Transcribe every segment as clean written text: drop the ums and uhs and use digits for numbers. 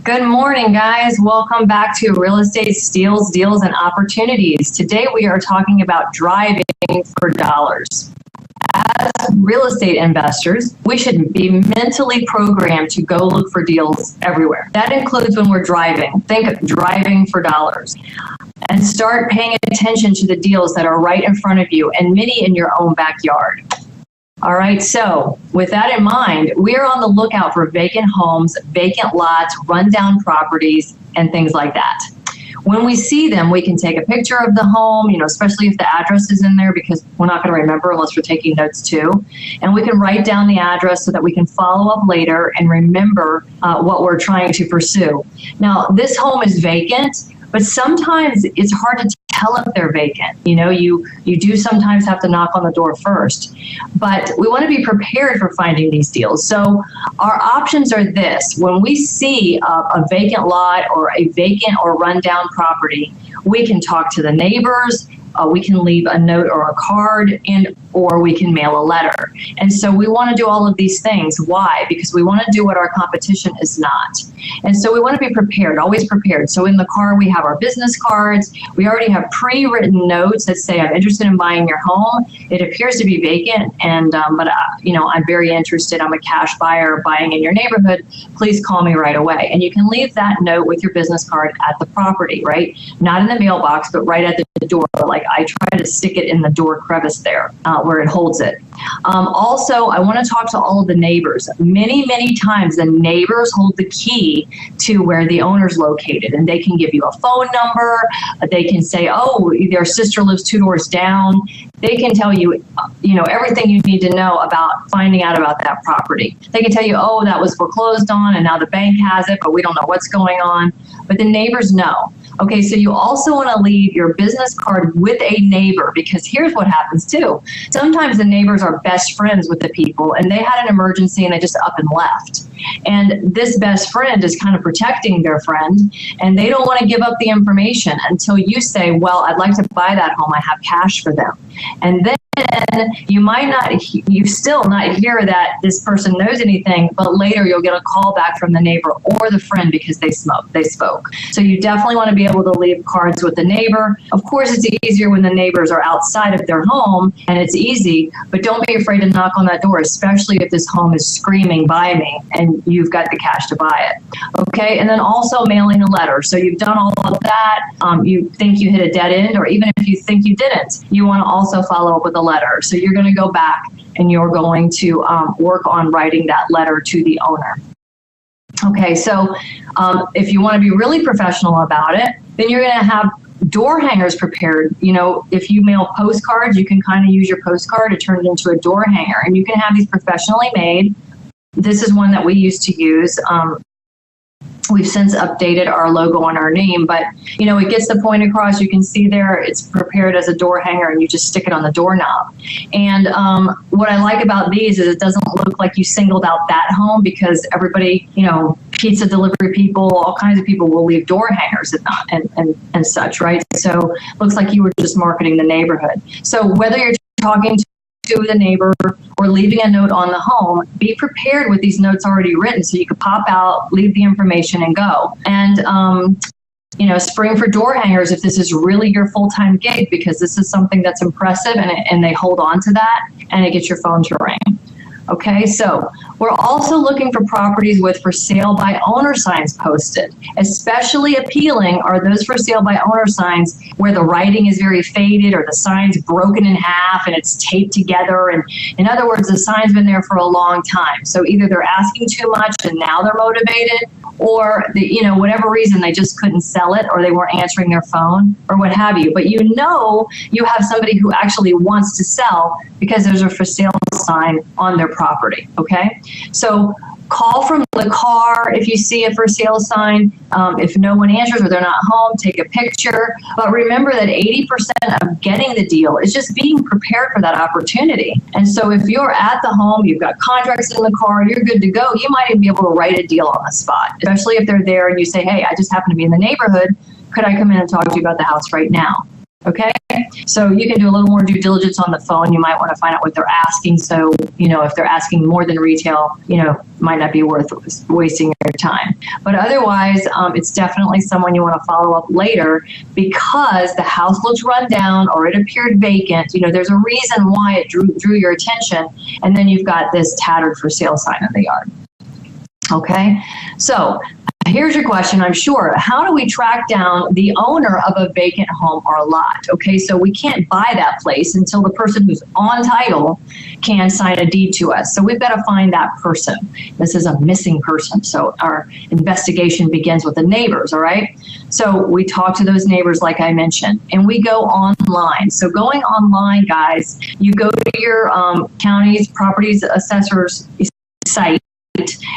Good morning, guys. Welcome back to Real Estate Steals, Deals, and Opportunities. Today we are talking about driving for dollars. As real estate investors, we should be mentally programmed to go look for deals everywhere. That includes when we're driving. Think of driving for dollars. And start paying attention to the deals that are right in front of you, and many in your own backyard. All right, so with that in mind, we're on the lookout for vacant homes, vacant lots, rundown properties, and things like that. When we see them, we can take a picture of the home, especially if the address is in there, because we're not going to remember unless we're taking notes too. And we can write down the address so that we can follow up later and remember what we're trying to pursue. Now, this home is vacant, but sometimes it's hard to tell if they're vacant. You do sometimes have to knock on the door first, but we want to be prepared for finding these deals. So our options are this: when we see a vacant lot or a vacant or rundown property, we can talk to the neighbors. We can leave a note or a card, or we can mail a letter. And so we want to do all of these things. Why? Because we want to do what our competition is not. And so we want to be prepared, always prepared. So in the car, we have our business cards. We already have pre-written notes that say, I'm interested in buying your home. It appears to be vacant, but I'm very interested. I'm a cash buyer buying in your neighborhood. Please call me right away. And you can leave that note with your business card at the property, right? Not in the mailbox, but right at the door. Like I try to stick it in the door crevice there where it holds it. Also, I want to talk to all of the neighbors. Many, many times the neighbors hold the key to where the owner's located, and they can give you a phone number. They can say, oh, their sister lives 2 doors down. They can tell you, everything you need to know about finding out about that property. They can tell you, oh, that was foreclosed on and now the bank has it, but we don't know what's going on. But the neighbors know. Okay, so you also want to leave your business card with a neighbor, because here's what happens too. Sometimes the neighbors are best friends with the people, and they had an emergency and they just up and left. And this best friend is kind of protecting their friend, and they don't want to give up the information until you say, well, I'd like to buy that home. I have cash for them. And then you still not hear that this person knows anything, but later you'll get a call back from the neighbor or the friend because they spoke. So you definitely want to be able to leave cards with the neighbor. Of course, it's easier when the neighbors are outside of their home, and it's easy, but don't be afraid to knock on that door, especially if this home is screaming, buy me, and you've got the cash to buy it. Okay, and then also mailing a letter. So you've done all of that. You think you hit a dead end, or even if you think you didn't, you want to also follow up with a letter. So you're going to go back and you're going to work on writing that letter to the owner. Okay, so if you want to be really professional about it, then you're going to have door hangers prepared. If you mail postcards, you can kind of use your postcard to turn it into a door hanger, and you can have these professionally made. This is one that we used to use. We've since updated our logo on our name, but it gets the point across. You can see there it's prepared as a door hanger, and you just stick it on the doorknob. And what I like about these is it doesn't look like you singled out that home, because everybody, pizza delivery people, all kinds of people will leave door hangers and such, right? So it looks like you were just marketing the neighborhood. So whether you're talking to the neighbor or leaving a note on the home, be prepared with these notes already written so you could pop out, leave the information, and go. And spring for door hangers if this is really your full-time gig, because this is something that's impressive, and they hold on to that, and it gets your phone to ring. Okay, so we're also looking for properties with for sale by owner signs posted. Especially appealing are those for sale by owner signs where the writing is very faded, or the sign's broken in half and it's taped together. And in other words, the sign's been there for a long time. So either they're asking too much and now they're motivated, or whatever reason they just couldn't sell it, or they weren't answering their phone, or what have you. But you have somebody who actually wants to sell because there's a for sale sign on their property. Okay, so call from the car if you see a for sale sign. If no one answers or they're not home, take a picture. But remember that 80% of getting the deal is just being prepared for that opportunity. And so if you're at the home, you've got contracts in the car, you're good to go, you might even be able to write a deal on the spot, especially if they're there and you say, hey, I just happen to be in the neighborhood. Could I come in and talk to you about the house right now? Okay, So you can do a little more due diligence on the phone. You might want to find out what they're asking. So, if they're asking more than retail, might not be worth wasting your time. But otherwise, it's definitely someone you want to follow up later because the house looks run down or it appeared vacant. There's a reason why it drew your attention. And then you've got this tattered for sale sign in the yard. Okay, so here's your question, I'm sure. How do we track down the owner of a vacant home or lot? Okay, so we can't buy that place until the person who's on title can sign a deed to us. So we've got to find that person. This is a missing person. So our investigation begins with the neighbors, all right? So we talk to those neighbors, like I mentioned, and we go online. So going online, guys, you go to your county's properties assessor's site,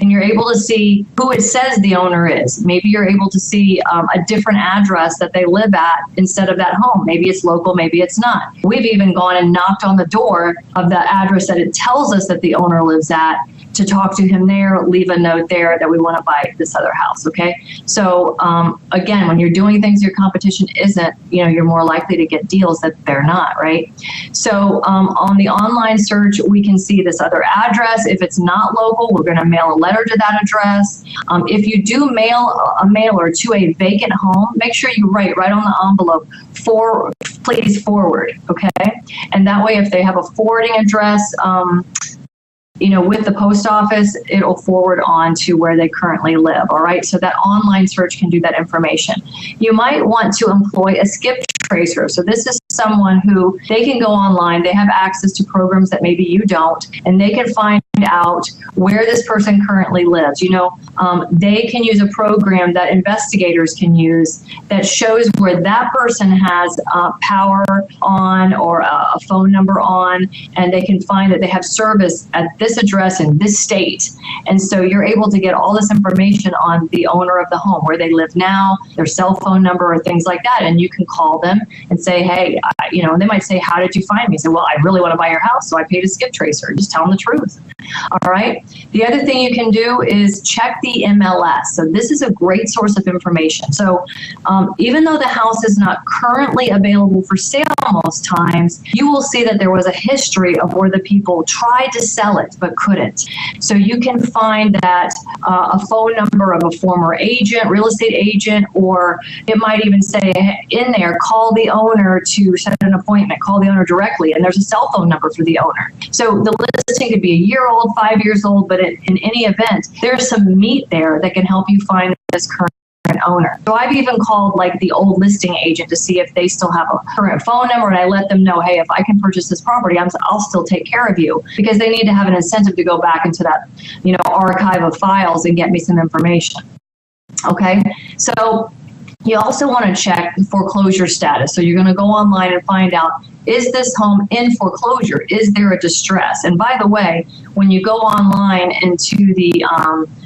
and you're able to see who it says the owner is. Maybe you're able to see a different address that they live at instead of that home. Maybe it's local, maybe it's not. We've even gone and knocked on the door of the address that it tells us that the owner lives at to talk to him there, leave a note there that we want to buy this other house, okay? So again, when you're doing things your competition isn't, you're more likely to get deals that they're not, right? So on the online search, we can see this other address. If it's not local, we're going to mail a letter to that address. If you do mail a mailer to a vacant home, make sure you write right on the envelope, please forward, okay? And that way, if they have a forwarding address, with the post office, it'll forward on to where they currently live, all right? So that online search can do that information. You might want to employ a skip tracer. So this is someone who they can go online, they have access to programs that maybe you don't, and they can find out where this person currently lives. They can use a program that investigators can use that shows where that person has power on or a phone number on, and they can find that they have service at this address in this state. And so you're able to get all this information on the owner of the home, where they live now, their cell phone number, or things like that. And you can call them and say, hey, and they might say, how did you find me? Say, well, I really want to buy your house, so I paid a skip tracer. Just tell them the truth. All right. The other thing you can do is check the MLS. So this is a great source of information. So even though the house is not currently available for sale most times, you will see that there was a history of where the people tried to sell it but couldn't. So you can find that a phone number of a former agent, real estate agent, or it might even say in there, call the owner to set an appointment, call the owner directly, and there's a cell phone number for the owner. So the listing could be a year old, 5 years old, but in any event, there's some meat there that can help you find this current owner. So I've even called like the old listing agent to see if they still have a current phone number, and I let them know, hey, if I can purchase this property, I'll still take care of you, because they need to have an incentive to go back into that, archive of files and get me some information. Okay, so you also want to check foreclosure status. So you're going to go online and find out, is this home in foreclosure? Is there a distress? And by the way, when you go online into the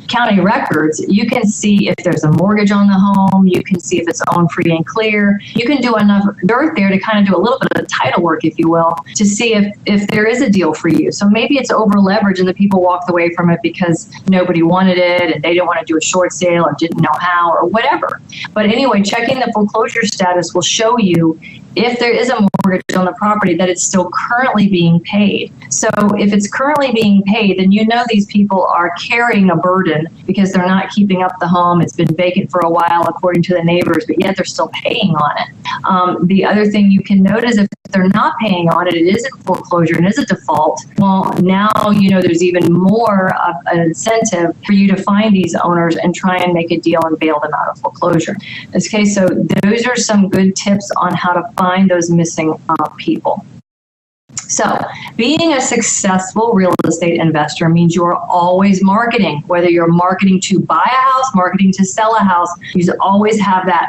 county records, you can see if there's a mortgage on the home. You can see if it's owned free and clear. You can do enough dirt there to kind of do a little bit of title work, if you will, to see if there is a deal for you. So maybe it's over leveraged and the people walked away from it because nobody wanted it and they didn't want to do a short sale or didn't know how or whatever. But anyway, checking the foreclosure status will show you if there is a mortgage on the property, that it's still currently being paid. So if it's currently being paid, then these people are carrying a burden because they're not keeping up the home. It's been vacant for a while, according to the neighbors, but yet they're still paying on it. The other thing you can note is if they're not paying on it, it is in foreclosure and is a default. Well, now, there's even more of an incentive for you to find these owners and try and make a deal and bail them out of foreclosure. Okay, so those are some good tips on how to find those missing people. So being a successful real estate investor means you are always marketing, whether you're marketing to buy a house, marketing to sell a house, you always have that,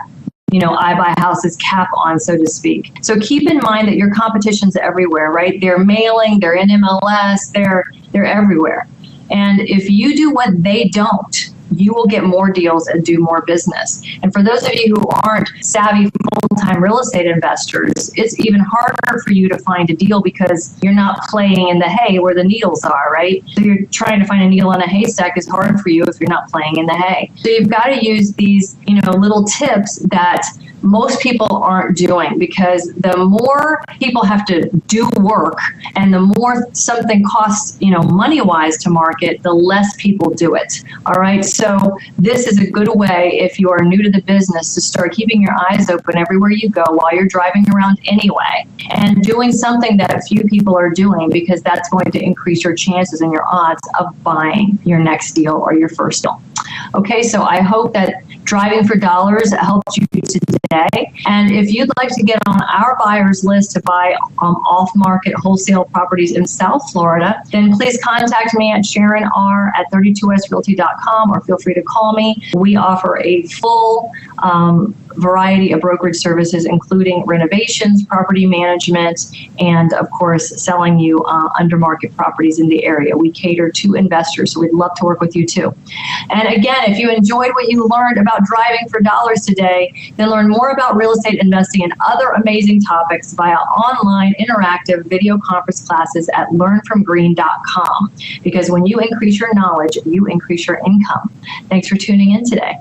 I buy houses cap on, so to speak. So keep in mind that your competition's everywhere, right? They're mailing, they're in MLS, they're everywhere. And if you do what they don't, you will get more deals and do more business. And for those of you who aren't savvy full-time real estate investors, it's even harder for you to find a deal because you're not playing in the hay where the needles are, right? So you're trying to find a needle in a haystack is hard for you if you're not playing in the hay. So you've got to use these, little tips that most people aren't doing, because the more people have to do work and the more something costs, money-wise to market, the less people do it. All right. So this is a good way, if you are new to the business, to start keeping your eyes open everywhere you go while you're driving around anyway, and doing something that few people are doing, because that's going to increase your chances and your odds of buying your next deal or your first deal. Okay, so I hope that driving for dollars helped you today. And if you'd like to get on our buyers list to buy off-market wholesale properties in South Florida, then please contact me at SharonR@32westrealty.com, or feel free to call me. We offer a full variety of brokerage services, including renovations, property management, and of course, selling you under market properties in the area. We cater to investors, so we'd love to work with you too. And again, if you enjoyed what you learned about driving for dollars today, then learn more about real estate investing and other amazing topics via online interactive video conference classes at learnfromgreen.com. Because when you increase your knowledge, you increase your income. Thanks for tuning in today.